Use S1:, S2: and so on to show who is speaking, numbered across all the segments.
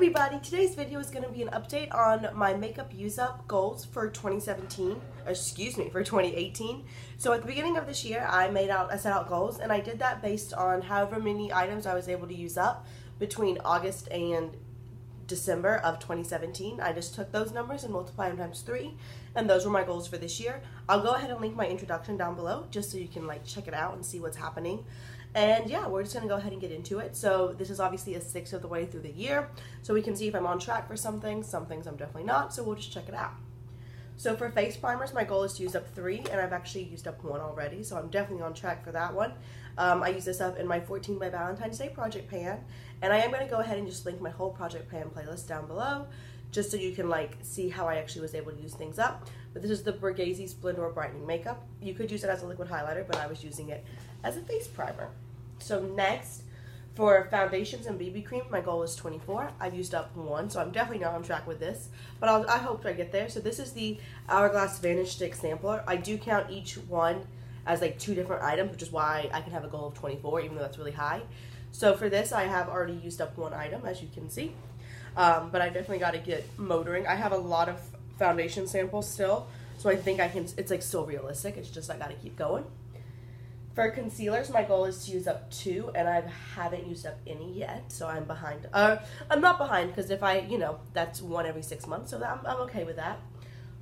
S1: everybody, today's video is going to be an update on my makeup use up goals for 2018. So at the beginning of this year I set out goals, and I did that based on however many items I was able to use up between August and December of 2017. I just took those numbers and multiplied them times 3, and those were my goals for this year. I'll go ahead and link my introduction down below just so you can like check it out and see what's happening. And yeah, we're just going to go ahead and get into it. So this is obviously a 1/6 of the way through the year, so we can see if I'm on track for some things I'm definitely not, so we'll just check it out. So for face primers, my goal is to use up 3, and I've actually used up 1 already, so I'm definitely on track for that one. I use this up in my 14 by Valentine's Day project pan, and I am going to go ahead and just link my whole project pan playlist down below, just so you can like see how I actually was able to use things up. But this is the Borghese Splendore Brightening Makeup. You could use it as a liquid highlighter, but I was using it as a face primer. So next, for foundations and BB cream, my goal is 24. I've used up 1, so I'm definitely not on track with this, but I hope I get there. So this is the Hourglass Vanish Stick Sampler. I do count each one as like 2 different items, which is why I can have a goal of 24, even though that's really high. So for this, I have already used up 1 item, as you can see, but I definitely got to get motoring. I have a lot of foundation samples still, so I think I can, it's like still realistic. It's just I got to keep going. For concealers, my goal is to use up 2, and I haven't used up any yet, so I'm behind. I'm not behind, because if I, that's 1 every 6 months, so I'm okay with that.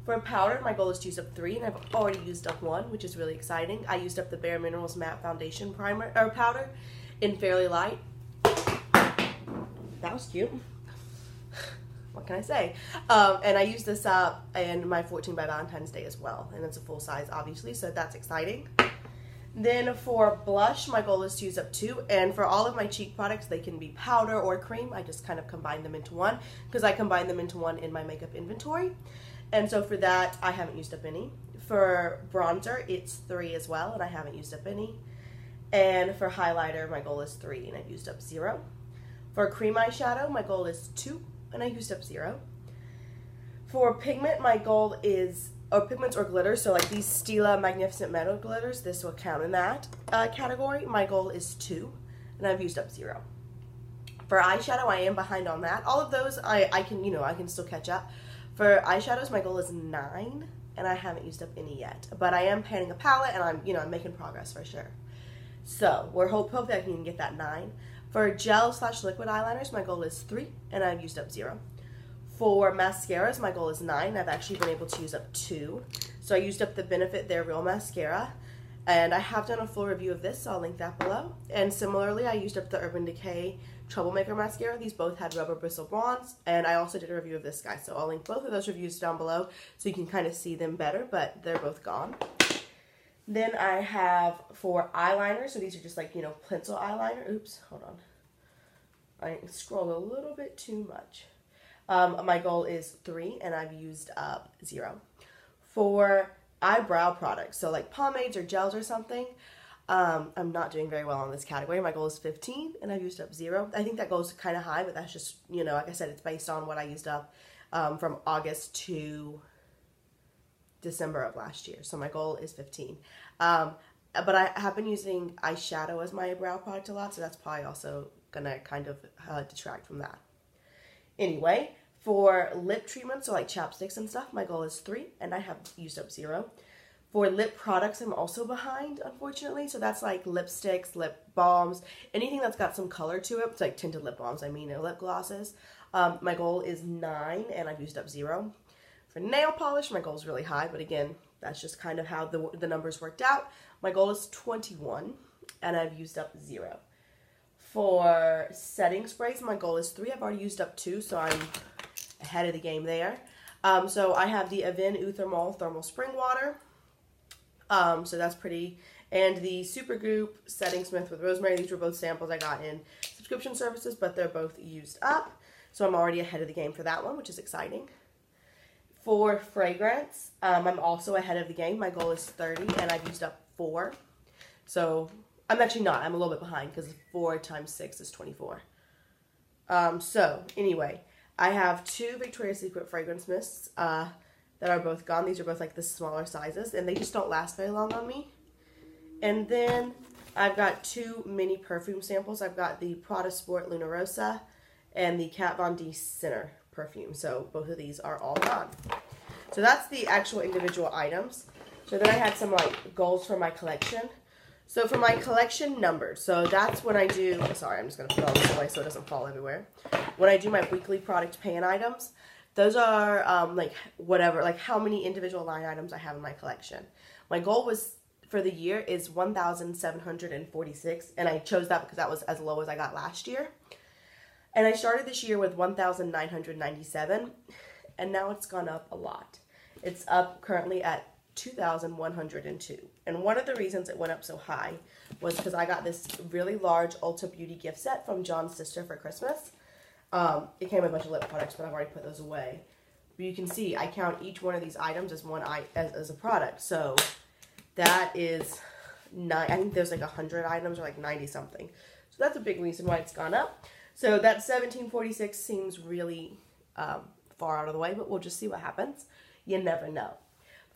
S1: For powder, my goal is to use up 3, and I've already used up 1, which is really exciting. I used up the Bare Minerals Matte Foundation powder in Fairly Light. That was cute. What can I say? And I used this up in my 14 by Valentine's Day as well, and it's a full size, obviously, so that's exciting. Then for blush, my goal is to use up 2, and for all of my cheek products, they can be powder or cream. I just kind of combine them into 1, because I combine them into 1 in my makeup inventory. And so for that, I haven't used up any. For bronzer, it's 3 as well, and I haven't used up any. And for highlighter, my goal is 3, and I've used up 0. For cream eyeshadow, my goal is 2, and I used up 0. For pigment, my goal is pigments or glitters, so like these Stila Magnificent Metal glitters, this will count in that category. My goal is 2, and I've used up 0. For eyeshadow, I am behind on that. All of those, I can still catch up. For eyeshadows, my goal is 9, and I haven't used up any yet. But I am panning a palette, and I'm making progress for sure. So we're hopefully I can get that 9. For gel/liquid eyeliners, my goal is 3, and I've used up 0. For mascaras, my goal is 9. I've actually been able to use up 2. So I used up the Benefit They're Real mascara, and I have done a full review of this, so I'll link that below. And similarly, I used up the Urban Decay Troublemaker mascara. These both had rubber bristle bronze, and I also did a review of this guy, so I'll link both of those reviews down below so you can kind of see them better, but they're both gone. Then I have for eyeliner, so these are just like, pencil eyeliner. Oops, hold on. I scrolled a little bit too much. My goal is 3, and I've used up 0. For eyebrow products, so like pomades or gels or something, I'm not doing very well in this category. My goal is 15, and I've used up 0. I think that goes kind of high, but that's just, like I said, it's based on what I used up from August to December of last year. So my goal is 15. But I have been using eyeshadow as my brow product a lot, so that's probably also going to kind of detract from that. Anyway, for lip treatments, so like chapsticks and stuff, my goal is 3, and I have used up 0. For lip products, I'm also behind, unfortunately. So that's like lipsticks, lip balms, anything that's got some color to it. It's like tinted lip balms, or lip glosses. My goal is 9, and I've used up 0. For nail polish, my goal is really high, but again, that's just kind of how the numbers worked out. My goal is 21, and I've used up 0. For setting sprays, my goal is 3. I've already used up 2, so I'm ahead of the game there. So I have the Avene Thermale Spring Water. So that's pretty. And the Supergoop Setting Smith with Rosemary. These were both samples I got in subscription services, but they're both used up. So I'm already ahead of the game for that one, which is exciting. For fragrance, I'm also ahead of the game. My goal is 30, and I've used up 4. So I'm actually not. I'm a little bit behind because 4 times 6 is 24. So anyway, I have 2 Victoria's Secret fragrance mists that are both gone. These are both like the smaller sizes, and they just don't last very long on me. And then I've got 2 mini perfume samples. I've got the Prada Sport Luna Rossa and the Kat Von D Center perfume. So both of these are all gone. So that's the actual individual items. So then I had some like goals for my collection. So for my collection numbers, so that's when I do, sorry, I'm just going to put all this away so it doesn't fall everywhere. When I do my weekly product pan items, those are like whatever, like how many individual line items I have in my collection. My goal was for the year is 1,746, and I chose that because that was as low as I got last year. And I started this year with 1,997, and now it's gone up a lot. It's up currently at 2,102. And one of the reasons it went up so high was because I got this really large Ulta Beauty gift set from John's sister for Christmas. It came with a bunch of lip products, but I've already put those away. But you can see I count each one of these items as as a product. So that is I think there's like 100 items or like 90 something. So that's a big reason why it's gone up. So that 1746 seems really far out of the way, but we'll just see what happens. You never know.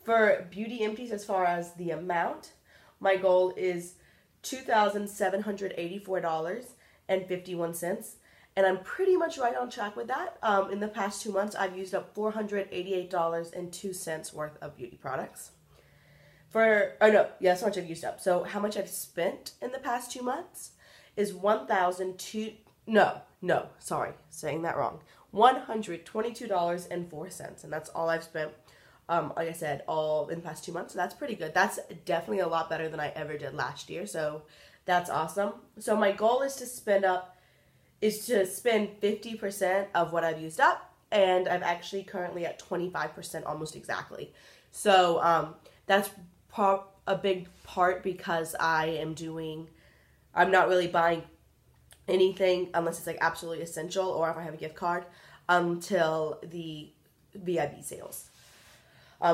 S1: For beauty empties, as far as the amount, my goal is $2,784.51, and I'm pretty much right on track with that. In the past 2 months, I've used up $488.02 worth of beauty products. That's how much I've used up. So how much I've spent in the past 2 months is $122.04, and that's all I've spent. Like I said, all in the past 2 months, so that's pretty good. That's definitely a lot better than I ever did last year, so that's awesome. So my goal is to spend 50% of what I've used up, and I'm actually currently at 25% almost exactly. So that's a big part because I'm not really buying anything unless it's like absolutely essential or if I have a gift card until the VIB sales.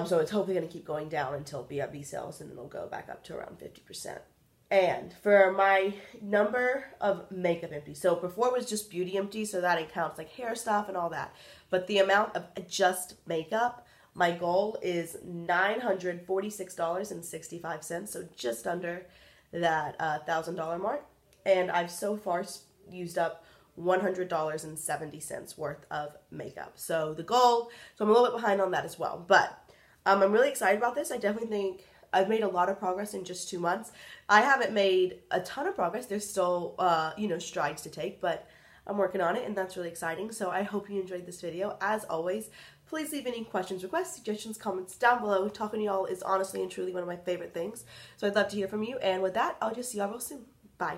S1: So it's hopefully going to keep going down until VIB sales, and then it'll go back up to around 50%. And for my number of makeup empties, so before it was just beauty empties, so that it counts like hair stuff and all that. But the amount of just makeup, my goal is $946.65, so just under that $1,000 mark. And I've so far used up $100.70 worth of makeup. So the goal, so I'm a little bit behind on that as well. But I'm really excited about this. I definitely think I've made a lot of progress in just 2 months. I haven't made a ton of progress. There's still, strides to take, but I'm working on it, and that's really exciting. So I hope you enjoyed this video. As always, please leave any questions, requests, suggestions, comments down below. Talking to y'all is honestly and truly one of my favorite things. So I'd love to hear from you. And with that, I'll just see y'all real soon. Bye.